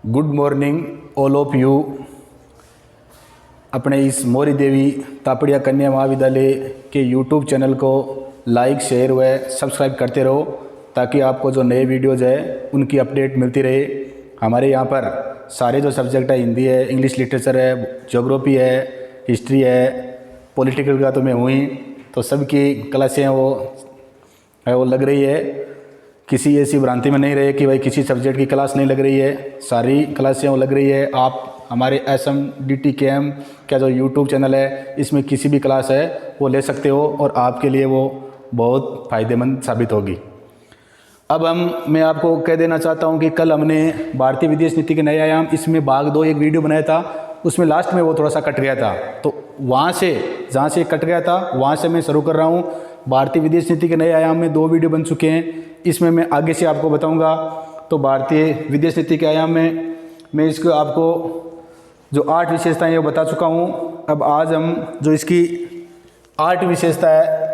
Good morning all of you. अपने इस मौरी देवी तापड़िया कन्या महाविद्यालय के यूट्यूब चैनल को लाइक शेयर व सब्सक्राइब करते रहो ताकि आपको जो नए वीडियोज़ है उनकी अपडेट मिलती रहे। हमारे यहाँ पर सारे जो सब्जेक्ट है, हिंदी है, इंग्लिश लिटरेचर है, ज्योग्राफी है, हिस्ट्री है, पॉलिटिकल का तो मैं हूँ ही, तो सबकी क्लासें वो लग रही है। किसी ऐसी भ्रांति में नहीं रहे कि भाई किसी सब्जेक्ट की क्लास नहीं लग रही है, सारी क्लासें वो लग रही है। आप हमारे SMDTKM का जो यूट्यूब चैनल है इसमें किसी भी क्लास है वो ले सकते हो और आपके लिए वो बहुत फ़ायदेमंद साबित होगी। अब मैं आपको कह देना चाहता हूं कि कल हमने भारतीय विदेश नीति के नए आयाम इसमें भाग 2 एक वीडियो बनाया था, उसमें लास्ट में वो थोड़ा सा कट गया था, तो वहाँ से जहाँ से कट गया था वहाँ से मैं शुरू कर रहा हूँ। भारतीय विदेश नीति के नए आयाम में 2 वीडियो बन चुके हैं, इसमें मैं आगे से आपको बताऊँगा। तो भारतीय विदेश नीति के आयाम में मैं इसको आपको जो 8 विशेषताएँ ये बता चुका हूँ। अब आज हम जो इसकी 8 विशेषता है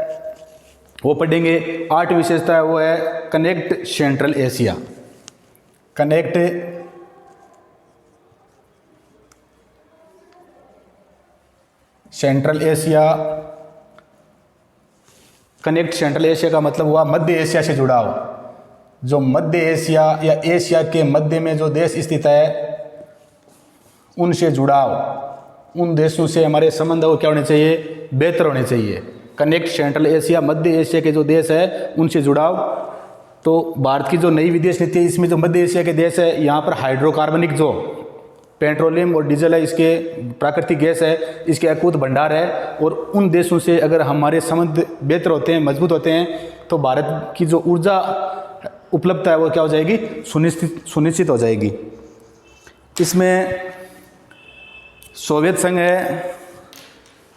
वो पढ़ेंगे। 8 विशेषता है वो है connect central Asia. Connect central Asia. Connect central Asia का मतलब हुआ मध्य एशिया से जुड़ाव। जो मध्य एशिया या एशिया के मध्य में जो देश स्थित है उनसे जुड़ाव, उन देशों से हमारे संबंध वो क्या होने चाहिए, बेहतर होने चाहिए। कनेक्ट सेंट्रल एशिया, मध्य एशिया के जो देश है उनसे जुड़ाव। तो भारत की जो नई विदेश नीति है इसमें जो मध्य एशिया के देश है यहाँ पर हाइड्रोकार्बनिक जो पेट्रोलियम और डीजल है, इसके प्राकृतिक गैस है, इसके अकूत भंडार है और उन देशों से अगर हमारे संबंध बेहतर होते हैं, मजबूत होते हैं तो भारत की जो ऊर्जा उपलब्धता है वो क्या हो जाएगी, सुनिश्चित हो जाएगी। इसमें सोवियत संघ है,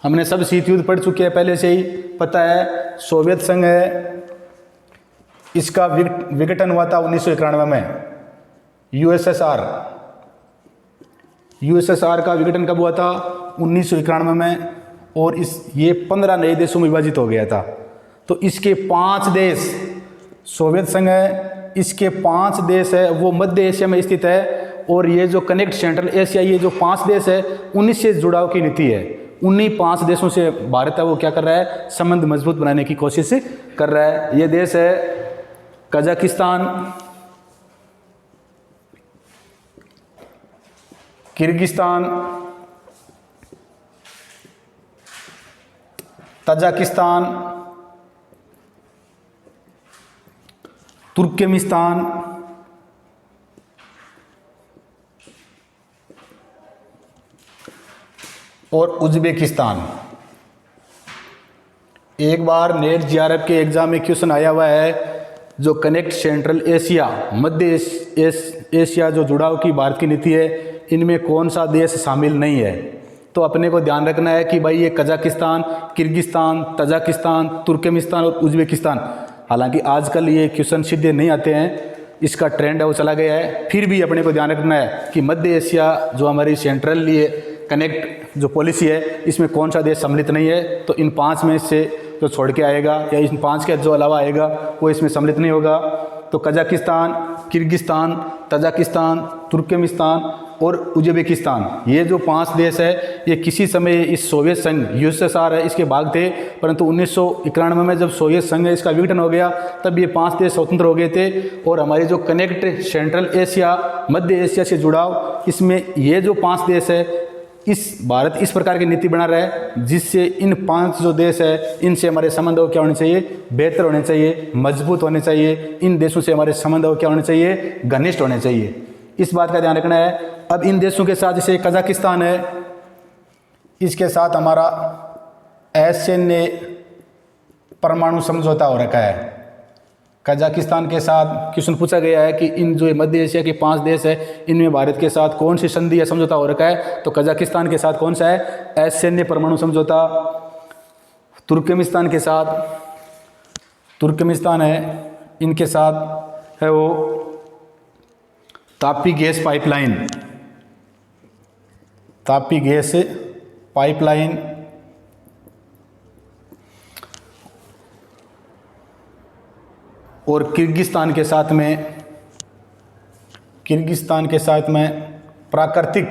हमने सब शीत युद्ध पढ़ चुके हैं, पहले से ही पता है। सोवियत संघ है, इसका विघटन हुआ था 1991 में। यूएसएसआर का विघटन कब हुआ था, 1991 में, और ये 15 नए देशों में विभाजित हो गया था। तो इसके 5 देश, सोवियत संघ है, इसके 5 देश है वो मध्य एशिया में स्थित है। और ये जो कनेक्ट सेंट्रल एशिया, ये जो 5 देश है उन्हीं से जुड़ाव की नीति है। उन्हीं 5 देशों से भारत है वो क्या कर रहा है, संबंध मजबूत बनाने की कोशिश कर रहा है। ये देश है कजाकिस्तान, किर्गिस्तान, तजाकिस्तान, तुर्कमेनिस्तान, और उज्बेकिस्तान। एक बार नेट JRF के एग्जाम में क्वेश्चन आया हुआ है, जो कनेक्ट सेंट्रल एशिया, मध्य एशिया जो जुड़ाव की भारत की नीति है, इनमें कौन सा देश शामिल नहीं है। तो अपने को ध्यान रखना है कि भाई ये कजाकिस्तान, किर्गिस्तान, तजाकिस्तान, तुर्कमेनिस्तान और उज्बेकिस्तान। हालांकि आजकल ये क्वेश्चन सीधे नहीं आते हैं, इसका ट्रेंड है वो चला गया है, फिर भी अपने को ध्यान रखना है कि मध्य एशिया जो हमारी सेंट्रल ये कनेक्ट जो पॉलिसी है इसमें कौन सा देश सम्मिलित नहीं है। तो इन 5 में से जो छोड़ के आएगा या इन 5 के जो अलावा आएगा वो इसमें सम्मिलित नहीं होगा। तो कजाकिस्तान, किर्गिस्तान, तजाकिस्तान, तुर्कमेनिस्तान और उज्बेकिस्तान, ये जो 5 देश है ये किसी समय इस सोवियत संघ USSR है इसके भाग थे, परंतु 1991 में जब सोवियत संघ इसका विघटन हो गया तब ये 5 देश स्वतंत्र हो गए थे। और हमारी जो कनेक्ट सेंट्रल एशिया, मध्य एशिया से जुड़ाव, इसमें ये जो 5 देश है भारत इस प्रकार की नीति बना रहा है जिससे इन 5 जो देश है इनसे हमारे संबंध क्या होने चाहिए, बेहतर होने चाहिए, मजबूत होने चाहिए। इन देशों से हमारे संबंध क्या होने चाहिए, घनिष्ठ होने चाहिए। इस बात का ध्यान रखना है। अब इन देशों के साथ जैसे कजाकिस्तान है, इसके साथ हमारा SNA परमाणु समझौता हो रखा है। कजाकिस्तान के साथ क्वेश्चन पूछा गया है कि इन जो मध्य एशिया के 5 देश है इनमें भारत के साथ कौन सी संधि या समझौता हो रखा है, तो कजाकिस्तान के साथ कौन सा है, SNA परमाणु समझौता। तुर्कमेनिस्तान के साथ, तुर्कमेनिस्तान है, इनके साथ है वो Tapi gas pipeline, Tapi gas pipeline. और किर्गिस्तान के साथ में किर्गिस्तान के साथ में प्राकृतिक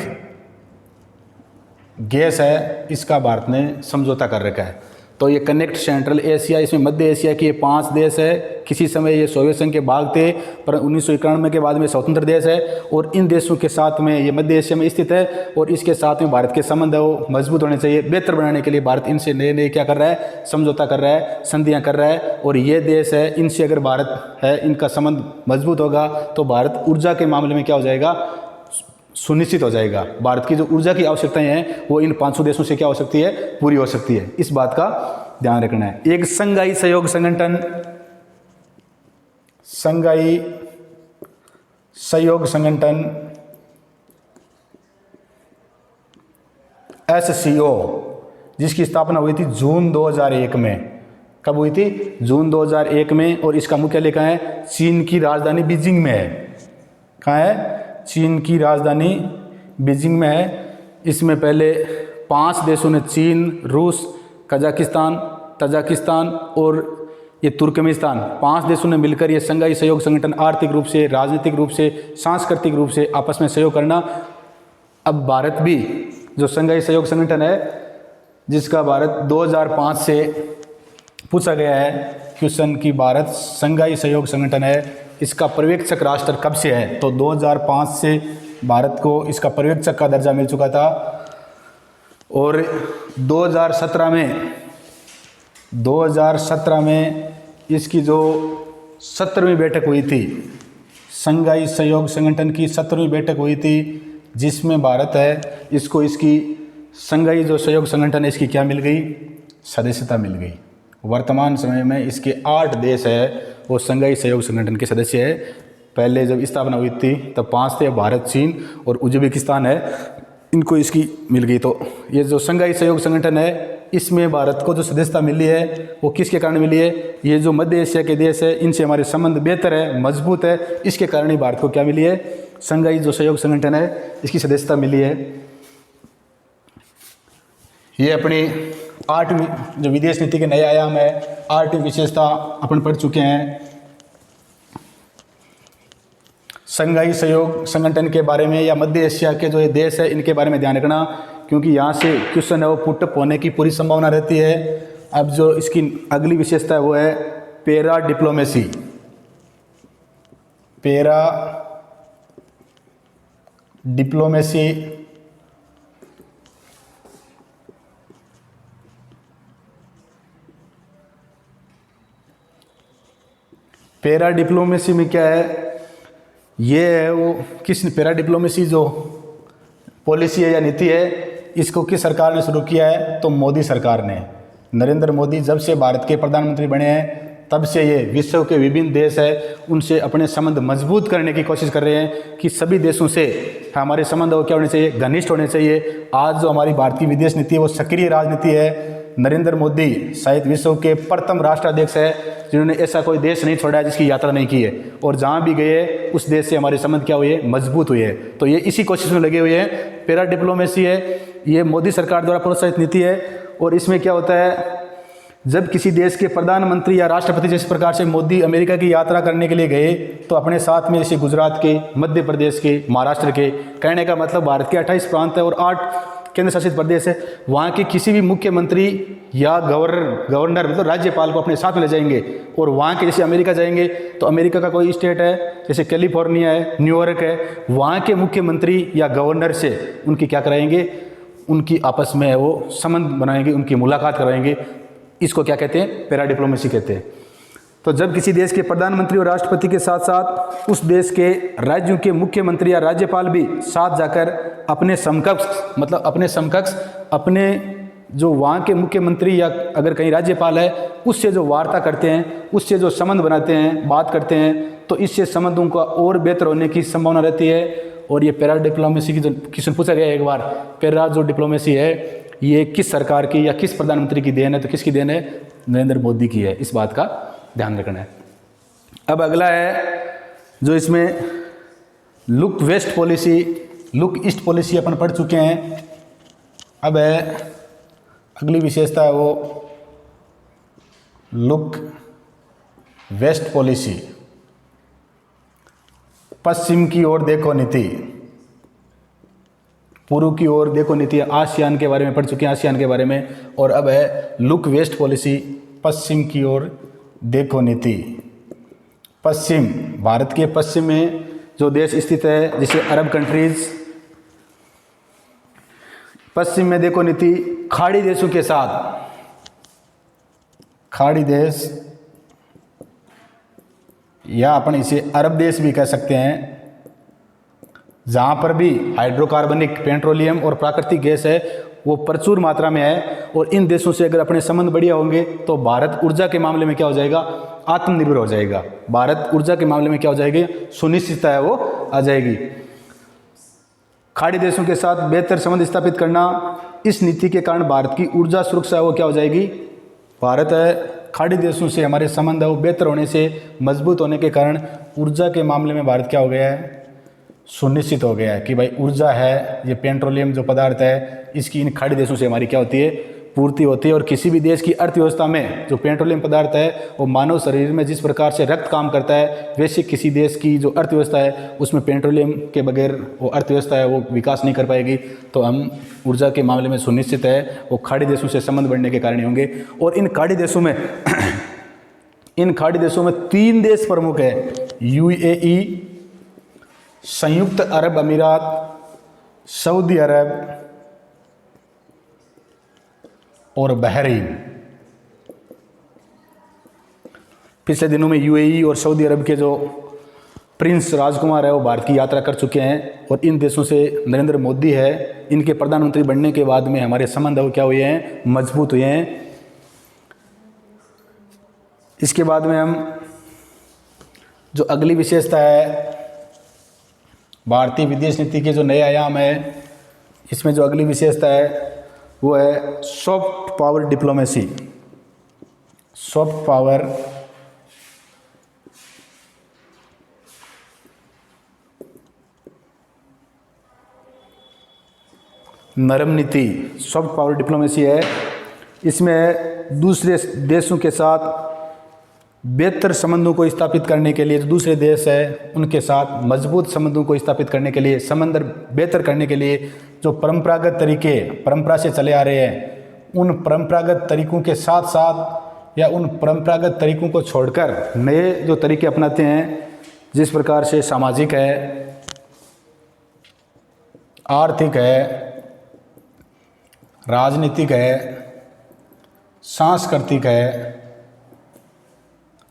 गैस है, इसका भारत ने समझौता कर रखा है। तो ये कनेक्ट सेंट्रल एशिया, इसमें मध्य एशिया के 5 देश है। किसी समय ये सोवियत संघ के भाग थे, पर 1991 के बाद में स्वतंत्र देश है, और इन देशों के साथ में ये मध्य एशिया में स्थित है, और इसके साथ में भारत के संबंध है वो मजबूत होने चाहिए। बेहतर बनाने के लिए भारत इनसे नए नए क्या कर रहा है, समझौता कर रहा है, संधियाँ कर रहा है, और ये देश है, इनसे अगर भारत है, इनका संबंध मजबूत होगा तो भारत ऊर्जा के मामले में क्या हो जाएगा, सुनिश्चित हो जाएगा। भारत की जो ऊर्जा की आवश्यकताएं हैं वो इन 500 देशों से क्या हो सकती है, पूरी हो सकती है। इस बात का ध्यान रखना है। एक संघाई सहयोग संगठन, संघाई सहयोग संगठन SCO, जिसकी स्थापना हुई थी जून 2001 में। कब हुई थी, जून 2001 में, और इसका मुख्यालय कहाँ है, चीन की राजधानी बीजिंग में है। कहाँ है, चीन की राजधानी बीजिंग में है। इसमें पहले 5 देशों ने, चीन, रूस, कजाकिस्तान, तजाकिस्तान और ये तुर्कमेनिस्तान, 5 देशों ने मिलकर ये संघाई सहयोग संगठन आर्थिक रूप से, राजनीतिक रूप से, सांस्कृतिक रूप से आपस में सहयोग करना। अब भारत भी जो संघाई सहयोग संगठन है, जिसका भारत 2005 से पूछा गया है क्वेश्चन कि भारत संघाई सहयोग संगठन है, इसका पर्यवेक्षक राष्ट्र कब से है, तो 2005 से भारत को इसका पर्यवेक्षक का दर्जा मिल चुका था। और 2017 में इसकी जो 17वीं बैठक हुई थी, संघाई सहयोग संगठन की 17वीं बैठक हुई थी, जिसमें भारत है, इसको इसकी संघाई जो सहयोग संगठन है, इसकी क्या मिल गई, सदस्यता मिल गई। वर्तमान समय में इसके 8 देश है वो संघाई सहयोग संगठन के सदस्य है। पहले जब स्थापना हुई थी तब 5 थे, भारत, चीन और उज्बेकिस्तान है, इनको इसकी मिल गई। तो ये जो संघाई सहयोग संगठन है, इसमें भारत को जो सदस्यता मिली है वो किसके कारण मिली है, ये जो मध्य एशिया के देश है, इनसे हमारे संबंध बेहतर है, मजबूत है, इसके कारण ही भारत को क्या मिली है, संघाई जो सहयोग संगठन है, इसकी सदस्यता मिली है। ये अपनी 8वीं जो विदेश नीति के नए आयाम है, 8वीं विशेषता अपन पढ़ चुके हैं। संघाई सहयोग संगठन के बारे में या मध्य एशिया के जो ये देश है, इनके बारे में ध्यान रखना, क्योंकि यहाँ से क्वेश्चन है वो पुटअप होने की पूरी संभावना रहती है। अब जो इसकी अगली विशेषता है वो है para diplomacy. Para diplomacy para diplomacy में क्या है, ये है वो किस पैरा डिप्लोमेसी जो पॉलिसी है या नीति है, इसको किस सरकार ने शुरू किया है, तो मोदी सरकार ने। नरेंद्र मोदी जब से भारत के प्रधानमंत्री बने हैं तब से ये विश्व के विभिन्न देश है उनसे अपने संबंध मजबूत करने की कोशिश कर रहे हैं कि सभी देशों से हमारे संबंध वो क्या होने चाहिए, घनिष्ठ होने चाहिए। आज जो हमारी भारतीय विदेश नीति है वो सक्रिय राजनीति है। नरेंद्र मोदी शायद विश्व के प्रथम राष्ट्राध्यक्ष है जिन्होंने ऐसा कोई देश नहीं छोड़ा है जिसकी यात्रा नहीं की है, और जहाँ भी गए उस देश से हमारे संबंध क्या हुए, मजबूत हुए हैं। तो ये इसी कोशिश में लगे हुए हैं। पैरा डिप्लोमेसी है, ये मोदी सरकार द्वारा प्रोत्साहित नीति है। और इसमें क्या होता है, जब किसी देश के प्रधानमंत्री या राष्ट्रपति जिस प्रकार से मोदी अमेरिका की यात्रा करने के लिए गए, तो अपने साथ में जैसे गुजरात के, मध्य प्रदेश के, महाराष्ट्र के, कहने का मतलब भारत के 28 प्रांत है और 8 केंद्र शासित प्रदेश है, वहाँ के किसी भी मुख्यमंत्री या गवर्नर मतलब राज्यपाल को अपने साथ में ले जाएंगे। और वहाँ के जैसे अमेरिका जाएंगे तो अमेरिका का कोई स्टेट है जैसे कैलिफोर्निया है, न्यूयॉर्क है, वहाँ के मुख्यमंत्री या गवर्नर से उनकी क्या कराएंगे, उनकी आपस में वो संबंध बनाएंगे, उनकी मुलाकात कराएंगे। इसको क्या कहते हैं, पैरा डिप्लोमेसी कहते हैं। तो जब किसी देश के प्रधानमंत्री और राष्ट्रपति के साथ साथ उस देश के राज्यों के मुख्यमंत्री या राज्यपाल भी साथ जाकर अपने समकक्ष अपने जो वहाँ के मुख्यमंत्री या अगर कहीं राज्यपाल है उससे जो वार्ता करते हैं, उससे जो संबंध बनाते हैं, बात करते हैं, तो इससे संबंधों का और बेहतर होने की संभावना रहती है। और ये पैरा डिप्लोमेसी की जो क्वेश्चन पूछा गया एक बार, पैरा जो डिप्लोमेसी है ये किस सरकार की या किस प्रधानमंत्री की देन है, तो किसकी देन है, नरेंद्र मोदी की है। इस बात का ध्यान रखना है। अब अगला है जो इसमें look west policy, look east policy अपन पढ़ चुके हैं। अब है अगली विशेषता है वो लुक वेस्ट पॉलिसी। पश्चिम की ओर देखो नीति, पूर्व की ओर देखो नीति, आसियान के बारे में पढ़ चुके हैं, आसियान के बारे में। और अब है लुक वेस्ट पॉलिसी, पश्चिम की ओर देखो नीति। पश्चिम, भारत के पश्चिम में जो देश स्थित है जैसे अरब कंट्रीज, पश्चिम में देखो नीति, खाड़ी देशों के साथ, खाड़ी देश या अपन इसे अरब देश भी कह सकते हैं, जहाँ पर भी हाइड्रोकार्बनिक, पेट्रोलियम और प्राकृतिक गैस है वो प्रचुर मात्रा में है। और इन देशों से अगर अपने संबंध बढ़िया होंगे तो भारत ऊर्जा के मामले में क्या हो जाएगा, आत्मनिर्भर हो जाएगा। भारत ऊर्जा के मामले में क्या हो जाएगी, सुनिश्चितता है वो आ जाएगी। खाड़ी देशों के साथ बेहतर संबंध स्थापित करना, इस नीति के कारण भारत की ऊर्जा सुरक्षा है वो क्या हो जाएगी, भारत है खाड़ी देशों से हमारे संबंध है वो बेहतर होने से, मजबूत होने के कारण ऊर्जा के मामले में भारत क्या हो गया है, सुनिश्चित हो गया है कि भाई ऊर्जा है, ये पेट्रोलियम जो पदार्थ है इसकी इन खाड़ी देशों से हमारी क्या होती है, पूर्ति होती है। और किसी भी देश की अर्थव्यवस्था में जो पेट्रोलियम पदार्थ है वो मानव शरीर में जिस प्रकार से रक्त काम करता है, वैसे किसी देश की जो अर्थव्यवस्था है उसमें पेट्रोलियम के बगैर वो अर्थव्यवस्था है वो विकास नहीं कर पाएगी। तो हम ऊर्जा के मामले में सुनिश्चित है वो खाड़ी देशों से संबंध बढ़ने के कारण ही होंगे। और इन खाड़ी देशों में इन खाड़ी देशों में 3 देश प्रमुख है, यूएई, संयुक्त अरब अमीरात, सऊदी अरब और बहरीन। पिछले दिनों में यूएई और सऊदी अरब के जो प्रिंस राजकुमार है वो भारत की यात्रा कर चुके हैं। और इन देशों से नरेंद्र मोदी है, इनके प्रधानमंत्री बनने के बाद में हमारे संबंध वो क्या हुए हैं, मजबूत हुए हैं। इसके बाद में हम जो अगली विशेषता है भारतीय विदेश नीति के जो नए आयाम है, इसमें जो अगली विशेषता है वो है soft power diplomacy. Soft power नरम नीति, सॉफ्ट पावर डिप्लोमेसी है। इसमें दूसरे देशों के साथ बेहतर संबंधों को स्थापित करने के लिए, जो दूसरे देश है उनके साथ मजबूत संबंधों को स्थापित करने के लिए, संबंध बेहतर करने के लिए जो परंपरागत तरीके परंपरा से चले आ रहे हैं उन परंपरागत तरीकों के साथ साथ या उन परंपरागत तरीकों को छोड़कर नए जो तरीके अपनाते हैं, जिस प्रकार से सामाजिक है, आर्थिक है, राजनीतिक है, सांस्कृतिक है,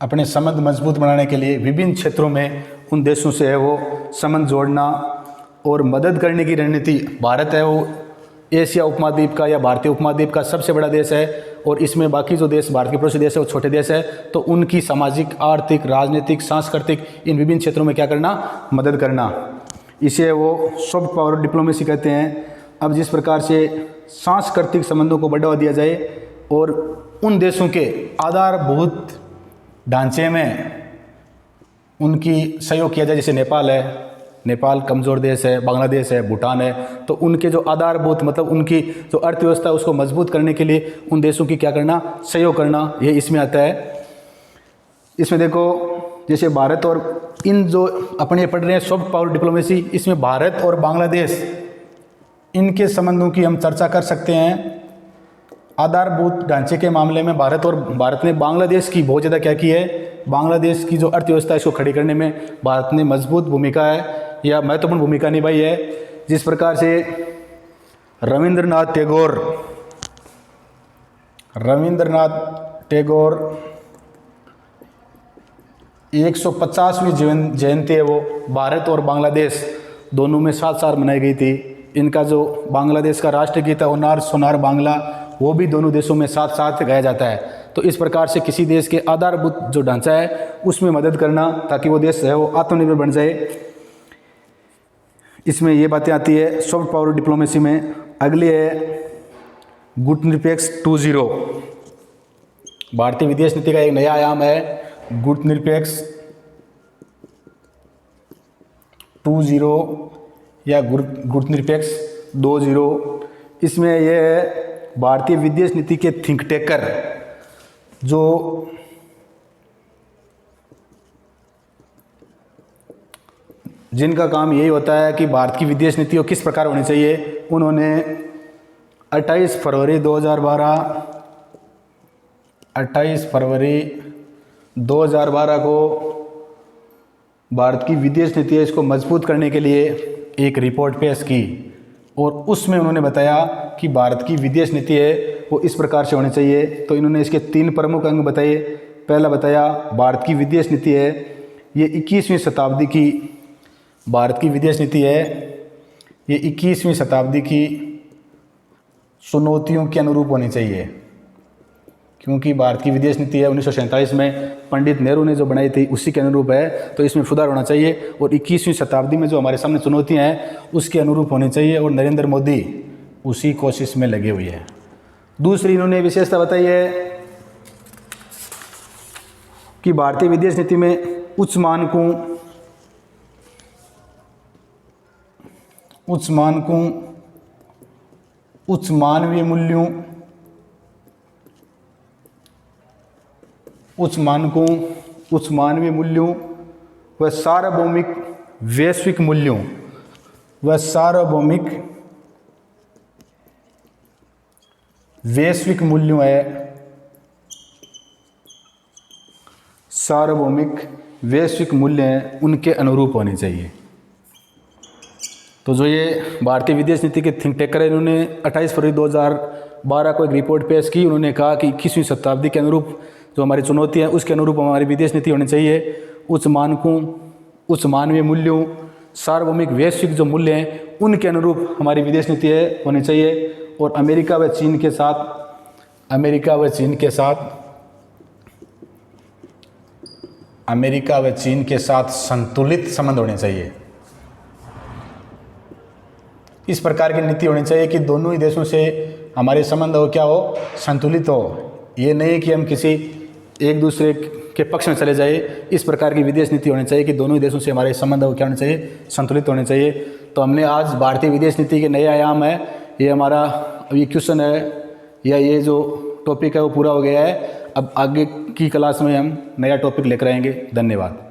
अपने संबंध मजबूत बनाने के लिए विभिन्न क्षेत्रों में उन देशों से है वो संबंध जोड़ना और मदद करने की रणनीति। भारत है वो एशिया उपमहाद्वीप का या भारतीय उपमहाद्वीप का सबसे बड़ा देश है और इसमें बाकी जो देश भारत के पड़ोसी देश है वो छोटे देश है। तो उनकी सामाजिक, आर्थिक, राजनीतिक, सांस्कृतिक इन विभिन्न क्षेत्रों में क्या करना, मदद करना, इसे वो सॉफ्ट पावर डिप्लोमेसी कहते हैं। अब जिस प्रकार से सांस्कृतिक संबंधों को बढ़ावा दिया जाए और उन देशों के आधारभूत ढांचे में उनकी सहयोग किया जाए, जैसे नेपाल है, नेपाल कमज़ोर देश है, बांग्लादेश है, भूटान है, तो उनके जो आधारभूत मतलब उनकी जो अर्थव्यवस्था है उसको मजबूत करने के लिए उन देशों की क्या करना, सहयोग करना, ये इसमें आता है। इसमें देखो जैसे भारत और इन जो अपने पढ़ रहे हैं सॉफ्ट पावर डिप्लोमेसी, इसमें भारत और बांग्लादेश इनके संबंधों की हम चर्चा कर सकते हैं। आधारभूत ढांचे के मामले में भारत ने बांग्लादेश की बहुत ज़्यादा क्या की है, बांग्लादेश की जो अर्थव्यवस्था है इसको खड़ी करने में भारत ने मजबूत भूमिका है या महत्वपूर्ण भूमिका निभाई है। जिस प्रकार से रविंद्रनाथ टैगोर 150वीं जयंती है वो भारत और बांग्लादेश दोनों में साथ साथ मनाई गई थी। इनका जो बांग्लादेश का राष्ट्रगीत है ओनार सोनार बांग्ला, वो भी दोनों देशों में साथ साथ गाया जाता है। तो इस प्रकार से किसी देश के आधारभूत जो ढांचा है उसमें मदद करना ताकि वो देश है वो आत्मनिर्भर बन जाए, इसमें ये बातें आती है सॉफ्ट पावर डिप्लोमेसी में। अगली है गुटनिरपेक्ष 2.0। भारतीय विदेश नीति का एक नया आयाम है गुटनिरपेक्ष 2.0 या गुटनिरपेक्ष 2.0। इसमें यह है भारतीय विदेश नीति के थिंक टेकर जिनका काम यही होता है कि भारत की विदेश नीति किस प्रकार होनी चाहिए, उन्होंने 28 फरवरी 2012 को भारत की विदेश नीति है इसको मजबूत करने के लिए एक रिपोर्ट पेश की और उसमें उन्होंने बताया कि भारत की विदेश नीति है वो इस प्रकार से होनी चाहिए। तो इन्होंने इसके 3 प्रमुख अंग बताए। पहला बताया भारत की विदेश नीति है ये 21वीं शताब्दी की, भारत की विदेश नीति है ये 21वीं शताब्दी की चुनौतियों के अनुरूप होनी चाहिए, क्योंकि भारत की विदेश नीति है 1947 में पंडित नेहरू ने जो बनाई थी उसी के अनुरूप है। तो इसमें सुधार होना चाहिए और 21वीं शताब्दी में जो हमारे सामने चुनौतियां हैं उसके अनुरूप होनी चाहिए और नरेंद्र मोदी उसी कोशिश में लगे हुए हैं। दूसरी इन्होंने विशेषता बताई है कि भारतीय विदेश नीति में उच्च मानकों, उच्च मानवीय मूल्यों, उच्च मानवीय मूल्यों व सार्वभौमिक वैश्विक मूल्यों व सार्वभौमिक वैश्विक मूल्यों है, सार्वभौमिक वैश्विक मूल्य हैं उनके अनुरूप होने चाहिए। तो जो ये भारतीय विदेश नीति के थिंक टेकर है इन्होंने 28 फरवरी 2012 को एक रिपोर्ट पेश की। उन्होंने कहा कि 21वीं शताब्दी के अनुरूप जो हमारी चुनौती है उसके अनुरूप हमारी विदेश नीति होनी चाहिए। उच्च मानकों, उच्च मानवीय मूल्यों, सार्वभौमिक वैश्विक जो मूल्य हैं उनके अनुरूप हमारी विदेश नीति है होनी चाहिए और अमेरिका व चीन के साथ संतुलित संबंध होने चाहिए। इस प्रकार की नीति होनी चाहिए कि दोनों ही देशों से हमारे संबंध हो क्या हो, संतुलित हो। ये नहीं कि हम किसी एक दूसरे के पक्ष में चले जाए। इस प्रकार की विदेश नीति होनी चाहिए कि दोनों ही देशों से हमारे संबंध हो क्या होने चाहिए, संतुलित होने चाहिए। तो हमने आज भारतीय विदेश नीति के नए आयाम है, ये हमारा ये क्वेश्चन है या ये जो टॉपिक है वो पूरा हो गया है। अब आगे की क्लास में हम नया टॉपिक लेकर आएंगे। धन्यवाद।